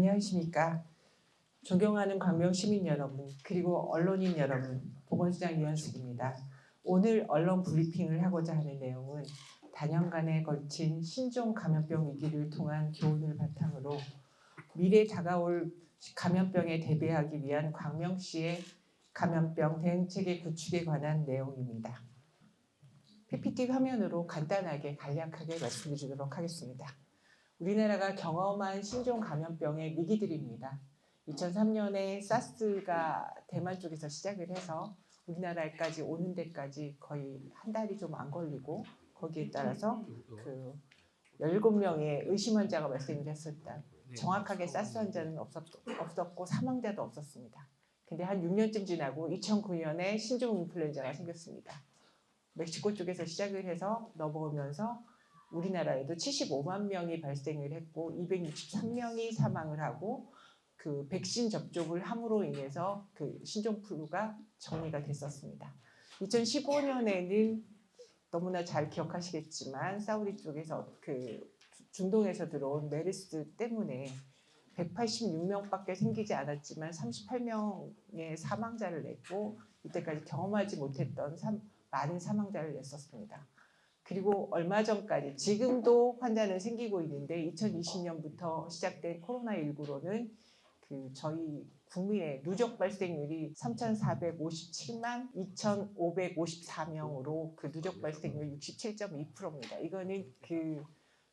안녕하십니까. 존경하는 광명 시민 여러분, 그리고 언론인 여러분, 보건소장 이현숙입니다. 오늘 언론 브리핑을 하고자 하는 내용은 다년간에 걸친 신종 감염병 위기를 통한 교훈을 바탕으로 미래 다가올 감염병에 대비하기 위한 광명시의 감염병 대응체계 구축에 관한 내용입니다. PPT 화면으로 간단하게 간략하게 말씀드리도록 하겠습니다. 우리나라가 경험한 신종 감염병의 위기들입니다. 2003년에 사스가 대만 쪽에서 시작을 해서 우리나라까지 오는 데까지 거의 한 달이 좀 안 걸리고, 거기에 따라서 그 17명의 의심 환자가 발생을 했었다. 정확하게 사스 환자는 없었고 사망자도 없었습니다. 근데 한 6년쯤 지나고 2009년에 신종 인플루엔자가 생겼습니다. 멕시코 쪽에서 시작을 해서 넘어오면서 우리나라에도 75만 명이 발생을 했고 263명이 사망을 하고, 그 백신 접종을 함으로 인해서 그 신종플루가 정리가 됐었습니다. 2015년에는 너무나 잘 기억하시겠지만 사우디 쪽에서 그 중동에서 들어온 메르스 때문에 186명밖에 생기지 않았지만 38명의 사망자를 냈고, 이때까지 경험하지 못했던 많은 사망자를 냈었습니다. 그리고 얼마 전까지, 지금도 환자는 생기고 있는데 2020년부터 시작된 코로나19로는 그 저희 국민의 누적 발생률이 3,457만 2,554명으로 그 누적 발생률 67.2%입니다. 이거는 그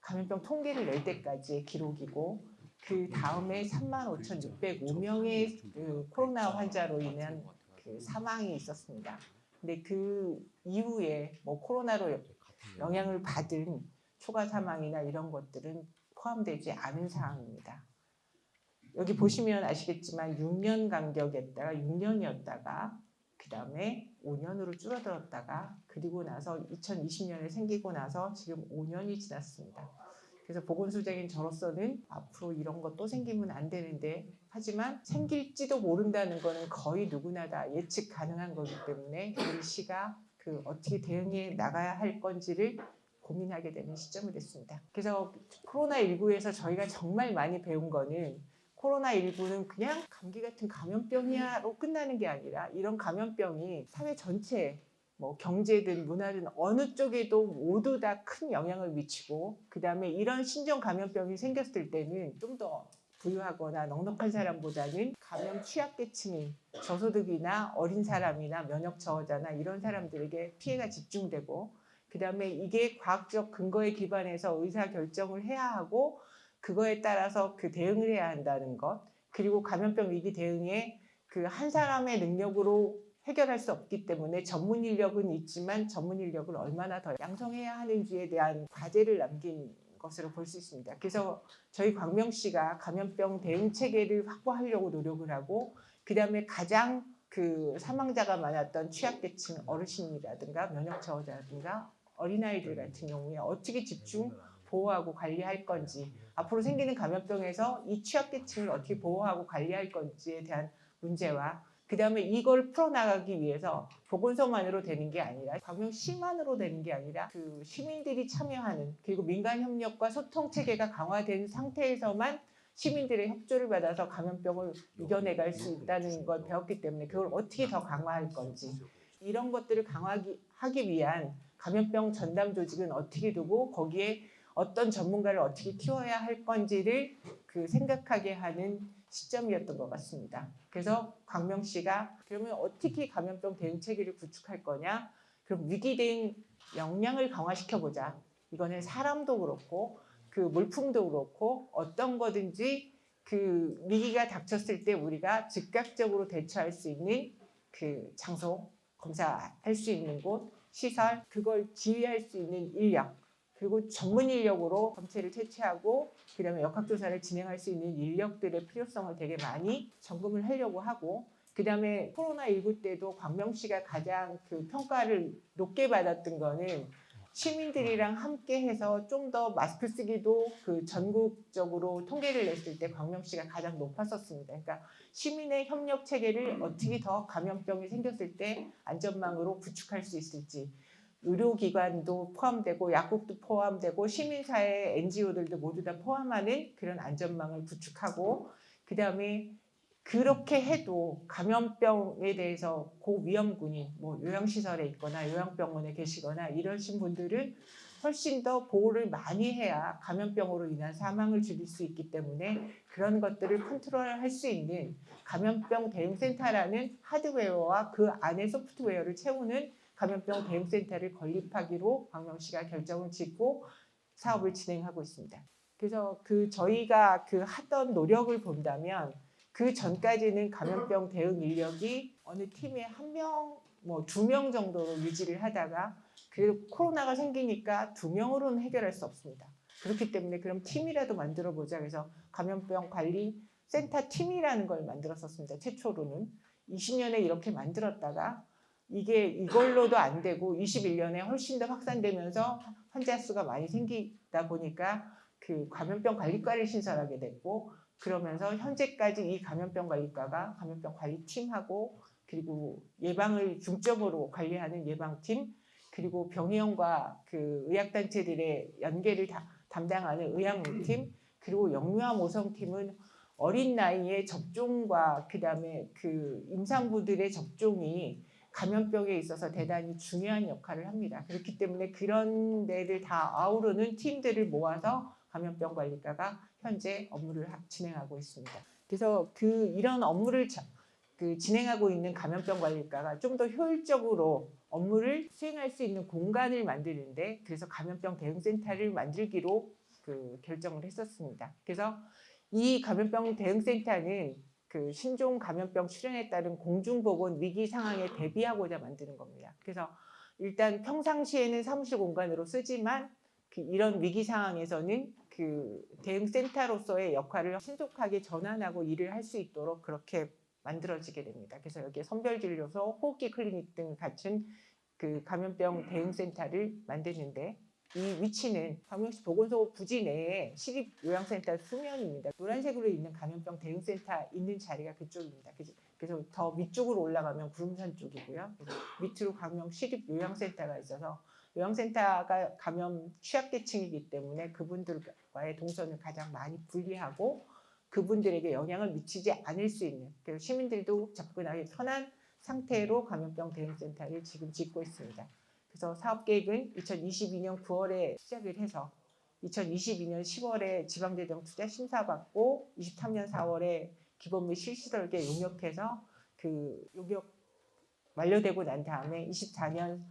감염병 통계를 낼 때까지의 기록이고, 그 다음에 35,605명의 그 코로나 환자로 인한 그 사망이 있었습니다. 근데 그 이후에 뭐 코로나로 영향을 받은 추가 사망이나 이런 것들은 포함되지 않은 사항입니다. 여기 보시면 아시겠지만 6년 간격이었다가 6년이었다가 그 다음에 5년으로 줄어들었다가, 그리고 나서 2020년에 생기고 나서 지금 5년이 지났습니다. 그래서 보건소장인 저로서는 앞으로 이런 것도 생기면 안 되는데, 하지만 생길지도 모른다는 거는 거의 누구나 다 예측 가능한 거기 때문에 우리 시가 그 어떻게 대응해 나가야 할 건지를 고민하게 되는 시점이 됐습니다. 그래서 코로나19에서 저희가 정말 많이 배운 거는, 코로나19는 그냥 감기 같은 감염병이야로 끝나는 게 아니라 이런 감염병이 사회 전체에 뭐 경제든 문화든 어느 쪽에도 모두 다 큰 영향을 미치고, 그 다음에 이런 신종 감염병이 생겼을 때는 좀 더 부유하거나 넉넉한 사람보다는 감염 취약계층인 저소득이나 어린 사람이나 면역 저하자나 이런 사람들에게 피해가 집중되고, 그 다음에 이게 과학적 근거에 기반해서 의사 결정을 해야 하고 그거에 따라서 그 대응을 해야 한다는 것, 그리고 감염병 위기 대응에 그 한 사람의 능력으로 해결할 수 없기 때문에 전문 인력은 있지만 전문 인력을 얼마나 더 양성해야 하는지에 대한 과제를 남긴 것으로 볼 수 있습니다. 그래서 저희 광명시가 감염병 대응 체계를 확보하려고 노력을 하고, 그 다음에 가장 그 사망자가 많았던 취약계층 어르신이라든가 면역 저하자라든가 어린아이들 같은 경우에 어떻게 집중 보호하고 관리할 건지, 앞으로 생기는 감염병에서 이 취약계층을 어떻게 보호하고 관리할 건지에 대한 문제와, 그 다음에 이걸 풀어나가기 위해서 보건소만으로 되는 게 아니라 광명시만으로 되는 게 아니라 그 시민들이 참여하는, 그리고 민간 협력과 소통 체계가 강화된 상태에서만 시민들의 협조를 받아서 감염병을 이겨내갈 수 있다는 걸 배웠기 때문에 그걸 어떻게 더 강화할 건지, 이런 것들을 강화하기 위한 감염병 전담 조직은 어떻게 두고 거기에 어떤 전문가를 어떻게 키워야 할 건지를 그 생각하게 하는 시점이었던 것 같습니다. 그래서 광명시가 그러면 어떻게 감염병 대응 체계를 구축할 거냐? 그럼 위기 대응 역량을 강화시켜보자. 이거는 사람도 그렇고 그 물품도 그렇고 어떤 거든지 그 위기가 닥쳤을 때 우리가 즉각적으로 대처할 수 있는 그 장소, 검사할 수 있는 곳, 시설, 그걸 지휘할 수 있는 인력, 그리고 전문 인력으로 검체를 채취하고 그 다음에 역학조사를 진행할 수 있는 인력들의 필요성을 되게 많이 점검을 하려고 하고, 그 다음에 코로나19 때도 광명시가 가장 그 평가를 높게 받았던 거는 시민들이랑 함께 해서 좀 더 마스크 쓰기도 그 전국적으로 통계를 냈을 때 광명시가 가장 높았었습니다. 그러니까 시민의 협력 체계를 어떻게 더 감염병이 생겼을 때 안전망으로 구축할 수 있을지, 의료기관도 포함되고 약국도 포함되고 시민사회 NGO들도 모두 다 포함하는 그런 안전망을 구축하고 그다음에 그렇게 해도 감염병에 대해서 고위험군인 뭐 요양시설에 있거나 요양병원에 계시거나 이러신 분들은 훨씬 더 보호를 많이 해야 감염병으로 인한 사망을 줄일 수 있기 때문에 그런 것들을 컨트롤할 수 있는 감염병 대응센터라는 하드웨어와 그 안에 소프트웨어를 채우는 감염병 대응센터를 건립하기로 광명시가 결정을 짓고 사업을 진행하고 있습니다. 그래서 저희가 하던 노력을 본다면 그 전까지는 감염병 대응 인력이 어느 팀에 1명, 뭐 2명 정도로 유지를 하다가 그래도 코로나가 생기니까 2명으로는 해결할 수 없습니다. 그렇기 때문에 그럼 팀이라도 만들어 보자. 그래서 감염병 관리 센터 팀이라는 걸 만들었었습니다. 최초로는 20년에 이렇게 만들었다가 이게 이걸로도 안 되고 21년에 훨씬 더 확산되면서 환자 수가 많이 생기다 보니까 그 감염병 관리과를 신설하게 됐고 그러면서 현재까지 이 감염병 관리과가 감염병 관리팀하고 그리고 예방을 중점으로 관리하는 예방팀 그리고 병의원과 그 의학단체들의 연계를 담당하는 의학팀 그리고 영유아 모성팀은 어린 나이에 접종과 그다음에 그 임산부들의 접종이 감염병에 있어서 대단히 중요한 역할을 합니다. 그렇기 때문에 그런 데를 다 아우르는 팀들을 모아서 감염병 관리과가 현재 업무를 진행하고 있습니다. 그래서 이런 업무를 진행하고 있는 감염병 관리과가 좀 더 효율적으로 업무를 수행할 수 있는 공간을 만드는데 그래서 감염병 대응센터를 만들기로 결정을 했었습니다. 그래서 이 감염병 대응센터는 그 신종 감염병 출현에 따른 공중보건 위기 상황에 대비하고자 만드는 겁니다. 그래서 일단 평상시에는 사무실 공간으로 쓰지만 이런 위기 상황에서는 대응센터로서의 역할을 신속하게 전환하고 일을 할 수 있도록 그렇게 만들어지게 됩니다. 그래서 여기에 선별진료소, 호흡기 클리닉 등을 갖춘 감염병 대응센터를 만드는데 이 위치는 광명시 보건소 부지 내에 시립요양센터 수면입니다. 노란색으로 있는 감염병 대응센터 있는 자리가 그쪽입니다. 그래서 더 위쪽으로 올라가면 구름산 쪽이고요. 밑으로 광명 시립요양센터가 있어서 요양센터가 감염 취약계층이기 때문에 그분들과의 동선을 가장 많이 분리하고 그분들에게 영향을 미치지 않을 수 있는 그리고 시민들도 접근하기 편한 상태로 감염병 대응센터를 지금 짓고 있습니다. 그래서 사업계획은 2022년 9월에 시작을 해서 2022년 10월에 지방재정 투자 심사받고 23년 4월에 기본 및 실시설계 용역해서 용역 완료되고 난 다음에 24년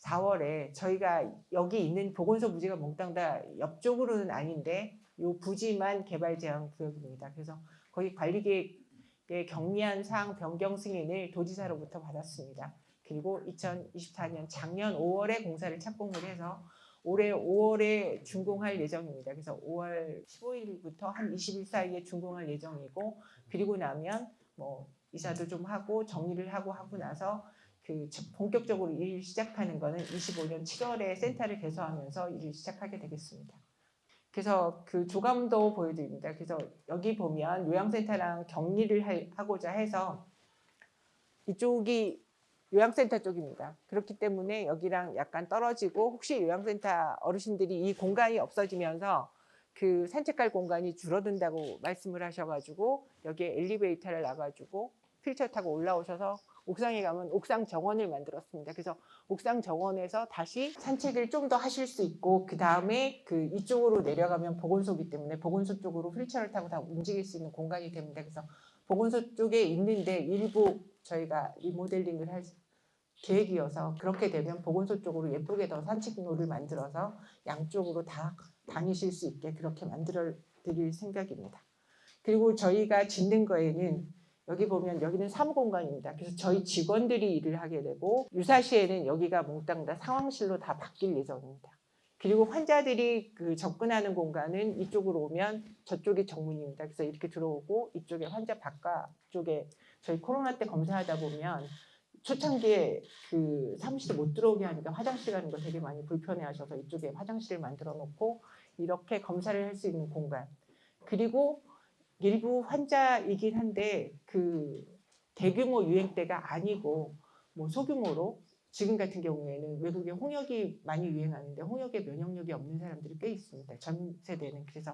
4월에 저희가 여기 있는 보건소 부지가 몽땅 다 옆쪽으로는 아닌데 이 부지만 개발 제한 구역입니다. 그래서 거기 관리계획의 경미한 사항 변경 승인을 도지사로부터 받았습니다. 그리고 2024년 작년 5월에 공사를 착공을 해서 올해 5월에 준공할 예정입니다. 그래서 5월 15일부터 한 20일 사이에 준공할 예정이고 그리고 나면 뭐 이사도 좀 하고 정리를 하고 나서 본격적으로 일 시작하는 거는 25년 7월에 센터를 개소하면서 일을 시작하게 되겠습니다. 그래서 조감도 보여드립니다. 그래서 여기 보면 요양센터랑 격리를 하고자 해서 이쪽이 요양센터 쪽입니다. 그렇기 때문에 여기랑 약간 떨어지고 혹시 요양센터 어르신들이 이 공간이 없어지면서 산책할 공간이 줄어든다고 말씀을 하셔가지고 여기에 엘리베이터를 놔가지고 휠체어 타고 올라오셔서 옥상에 가면 옥상 정원을 만들었습니다. 그래서 옥상 정원에서 다시 산책을 좀 더 하실 수 있고 그 다음에 이쪽으로 내려가면 보건소이기 때문에 보건소 쪽으로 휠체어를 타고 다 움직일 수 있는 공간이 됩니다. 그래서 보건소 쪽에 있는데 일부 저희가 리모델링을 할 계획이어서 그렇게 되면 보건소 쪽으로 예쁘게 더 산책로를 만들어서 양쪽으로 다 다니실 수 있게 그렇게 만들어 드릴 생각입니다. 그리고 저희가 짓는 거에는 여기 보면 여기는 사무공간입니다. 그래서 저희 직원들이 일을 하게 되고 유사시에는 여기가 몽땅 다 상황실로 다 바뀔 예정입니다. 그리고 환자들이 접근하는 공간은 이쪽으로 오면 저쪽이 정문입니다. 그래서 이렇게 들어오고 이쪽에 환자 바깥쪽에 저희 코로나 때 검사하다 보면 초창기에 사무실에 못 들어오게 하니까 화장실 가는 거 되게 많이 불편해하셔서 이쪽에 화장실을 만들어 놓고 이렇게 검사를 할 수 있는 공간 그리고 일부 환자이긴 한데 대규모 유행 때가 아니고 뭐 소규모로 지금 같은 경우에는 외국에 홍역이 많이 유행하는데 홍역에 면역력이 없는 사람들이 꽤 있습니다. 전 세대는. 그래서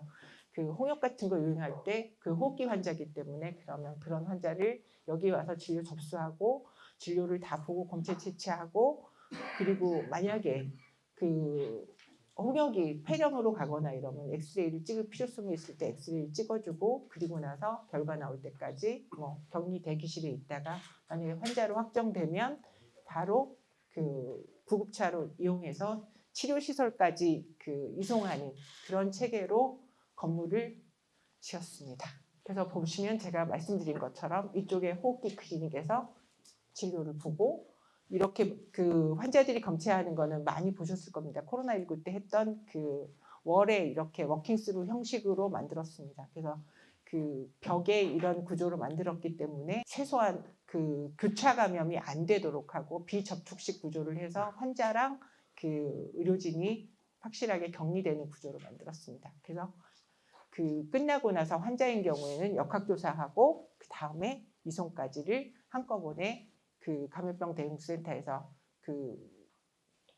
그 홍역 같은 거 유행할 때 그 호흡기 환자이기 때문에 그러면 그런 환자를 여기 와서 진료 접수하고 진료를 다 보고 검체 채취하고 그리고 만약에 그 홍역이 폐렴으로 가거나 이러면 엑스레이를 찍을 필요성이 있을 때 엑스레이를 찍어주고 그리고 나서 결과 나올 때까지 뭐 격리 대기실에 있다가 만약에 환자로 확정되면 바로 그 구급차로 이용해서 치료 시설까지 그 이송하는 그런 체계로 건물을 지었습니다. 그래서 보시면 제가 말씀드린 것처럼 이쪽에 호흡기 클리닉에서 진료를 보고 이렇게 그 환자들이 검체하는 거는 많이 보셨을 겁니다. 코로나19 때 했던 그 월에 이렇게 워킹스루 형식으로 만들었습니다. 그래서 그 벽에 이런 구조로 만들었기 때문에 최소한 그 교차 감염이 안 되도록 하고 비접촉식 구조를 해서 환자랑 그 의료진이 확실하게 격리되는 구조로 만들었습니다. 그래서 그 끝나고 나서 환자인 경우에는 역학조사하고 그 다음에 이송까지를 한꺼번에 그 감염병 대응센터에서 그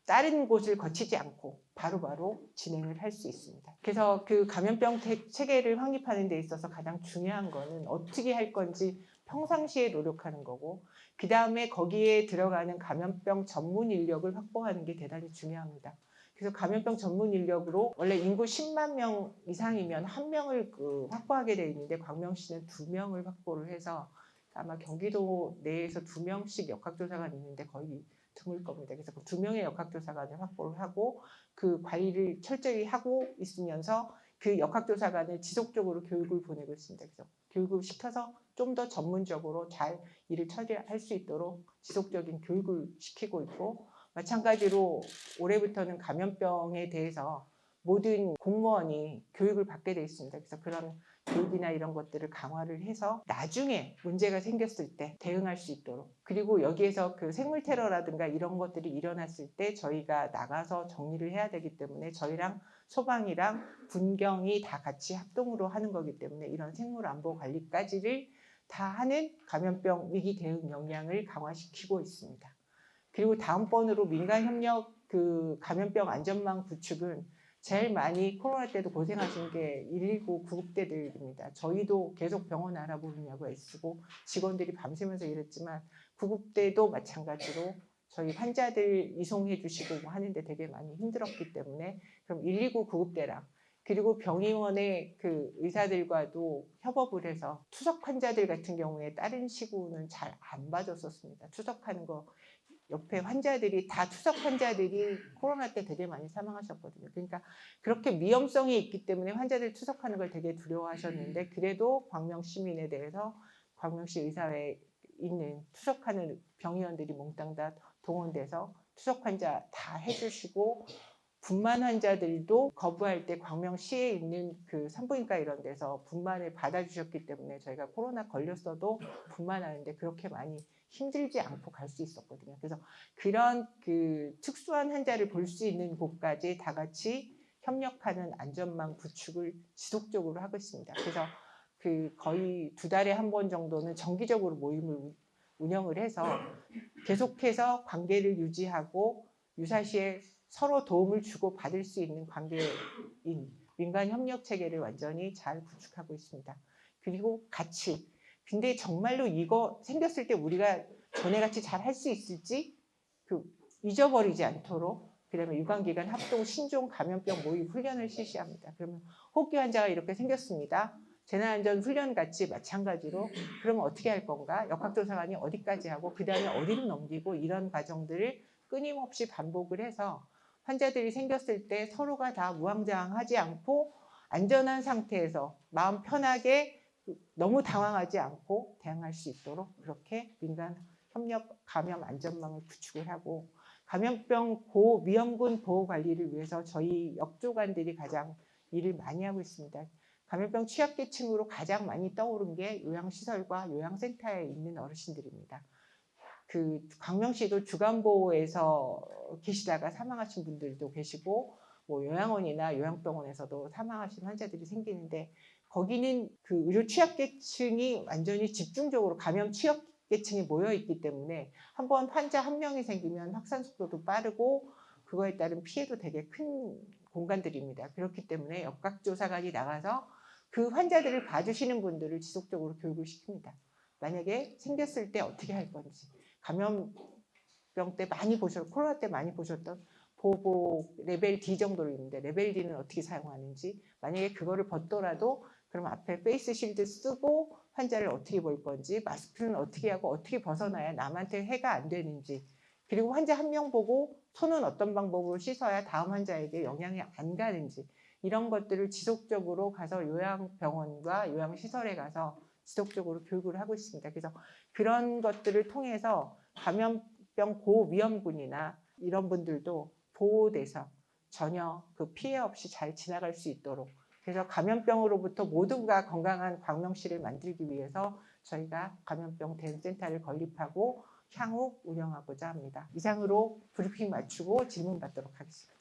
다른 곳을 거치지 않고 바로바로 진행을 할 수 있습니다. 그래서 그 감염병 체계를 확립하는 데 있어서 가장 중요한 거는 어떻게 할 건지 평상시에 노력하는 거고 그 다음에 거기에 들어가는 감염병 전문 인력을 확보하는 게 대단히 중요합니다. 그래서 감염병 전문 인력으로 원래 인구 10만 명 이상이면 1명을 그 확보하게 돼 있는데 광명시는 2명을 확보를 해서 아마 경기도 내에서 2명씩 역학조사관이 있는데 거의 드물 겁니다. 그래서 그 2명의 역학조사관을 확보를 하고 그 관리를 철저히 하고 있으면서 그 역학조사관을 지속적으로 교육을 보내고 있습니다. 그래서 교육을 시켜서 좀 더 전문적으로 잘 일을 처리할 수 있도록 지속적인 교육을 시키고 있고 마찬가지로 올해부터는 감염병에 대해서 모든 공무원이 교육을 받게 돼 있습니다. 그래서 그런 교육이나 이런 것들을 강화를 해서 나중에 문제가 생겼을 때 대응할 수 있도록 그리고 여기에서 그 생물 테러라든가 이런 것들이 일어났을 때 저희가 나가서 정리를 해야 되기 때문에 저희랑 소방이랑 군경이 다 같이 합동으로 하는 거기 때문에 이런 생물 안보 관리까지를 다 하는 감염병 위기 대응 역량을 강화시키고 있습니다. 그리고 다음번으로 민간협력 그 감염병 안전망 구축은 제일 많이 코로나 때도 고생하신 게 119 구급대들입니다. 저희도 계속 병원 알아보느냐고 애쓰고 직원들이 밤새면서 일했지만 구급대도 마찬가지로 저희 환자들 이송해 주시고 뭐 하는데 되게 많이 힘들었기 때문에 그럼 119 구급대랑 그리고 병의원의 그 의사들과도 협업을 해서 투석 환자들 같은 경우에 다른 시구는 잘 안 봐줬었습니다. 투석하는 거 옆에 환자들이 다 투석 환자들이 코로나 때 되게 많이 사망하셨거든요. 그러니까 그렇게 위험성이 있기 때문에 환자들 투석하는 걸 되게 두려워하셨는데 그래도 광명 시민에 대해서 광명시 의사회에 있는 투석하는 병의원들이 몽땅 다 동원돼서 투석 환자 다 해주시고 분만 환자들도 거부할 때 광명시에 있는 그 산부인과 이런 데서 분만을 받아주셨기 때문에 저희가 코로나 걸렸어도 분만하는데 그렇게 많이 힘들지 않고 갈 수 있었거든요. 그래서 그런 그 특수한 환자를 볼 수 있는 곳까지 다 같이 협력하는 안전망 구축을 지속적으로 하고 있습니다. 그래서 그 거의 2달에 한 번 정도는 정기적으로 모임을 운영을 해서 계속해서 관계를 유지하고 유사시에 서로 도움을 주고 받을 수 있는 관계인 민간 협력 체계를 완전히 잘 구축하고 있습니다. 그리고 같이 근데 정말로 이거 생겼을 때 우리가 전에같이 잘 할 수 있을지 그 잊어버리지 않도록 그다음에 유관기관 합동 신종 감염병 모의 훈련을 실시합니다. 그러면 호흡기 환자가 이렇게 생겼습니다. 재난안전 훈련 같이 마찬가지로 그러면 어떻게 할 건가? 역학조사관이 어디까지 하고 그 다음에 어디로 넘기고 이런 과정들을 끊임없이 반복을 해서 환자들이 생겼을 때 서로가 다 무황장하지 않고 안전한 상태에서 마음 편하게 너무 당황하지 않고 대응할 수 있도록 그렇게 민간 협력 감염 안전망을 구축을 하고 감염병 위험군 보호 관리를 위해서 저희 역조관들이 가장 일을 많이 하고 있습니다. 감염병 취약계층으로 가장 많이 떠오른 게 요양시설과 요양센터에 있는 어르신들입니다. 그 광명시도 주간보호에서 계시다가 사망하신 분들도 계시고 뭐 요양원이나 요양병원에서도 사망하신 환자들이 생기는데 거기는 그 의료 취약계층이 완전히 집중적으로 감염 계층이 모여 있기 때문에 한번 환자 한 명이 생기면 확산 속도도 빠르고 그거에 따른 피해도 되게 큰 공간들입니다. 그렇기 때문에 역학조사관이 나가서 그 환자들을 봐주시는 분들을 지속적으로 교육을 시킵니다. 만약에 생겼을 때 어떻게 할 건지, 감염병 때 많이 코로나 때 많이 보셨던 보복 레벨 D 정도로 있는데 레벨 D는 어떻게 사용하는지, 만약에 그거를 벗더라도 그럼 앞에 페이스 실드 쓰고 환자를 어떻게 볼 건지, 마스크는 어떻게 하고 어떻게 벗어나야 남한테 해가 안 되는지, 그리고 환자 한 명 보고 손은 어떤 방법으로 씻어야 다음 환자에게 영향이 안 가는지, 이런 것들을 지속적으로 가서 요양병원과 요양시설에 가서 지속적으로 교육을 하고 있습니다. 그래서 그런 것들을 통해서 감염병 고위험군이나 이런 분들도 보호돼서 전혀 그 피해 없이 잘 지나갈 수 있도록, 그래서 감염병으로부터 모두가 건강한 광명시를 만들기 위해서 저희가 감염병 대응센터를 건립하고 향후 운영하고자 합니다. 이상으로 브리핑 마치고 질문 받도록 하겠습니다.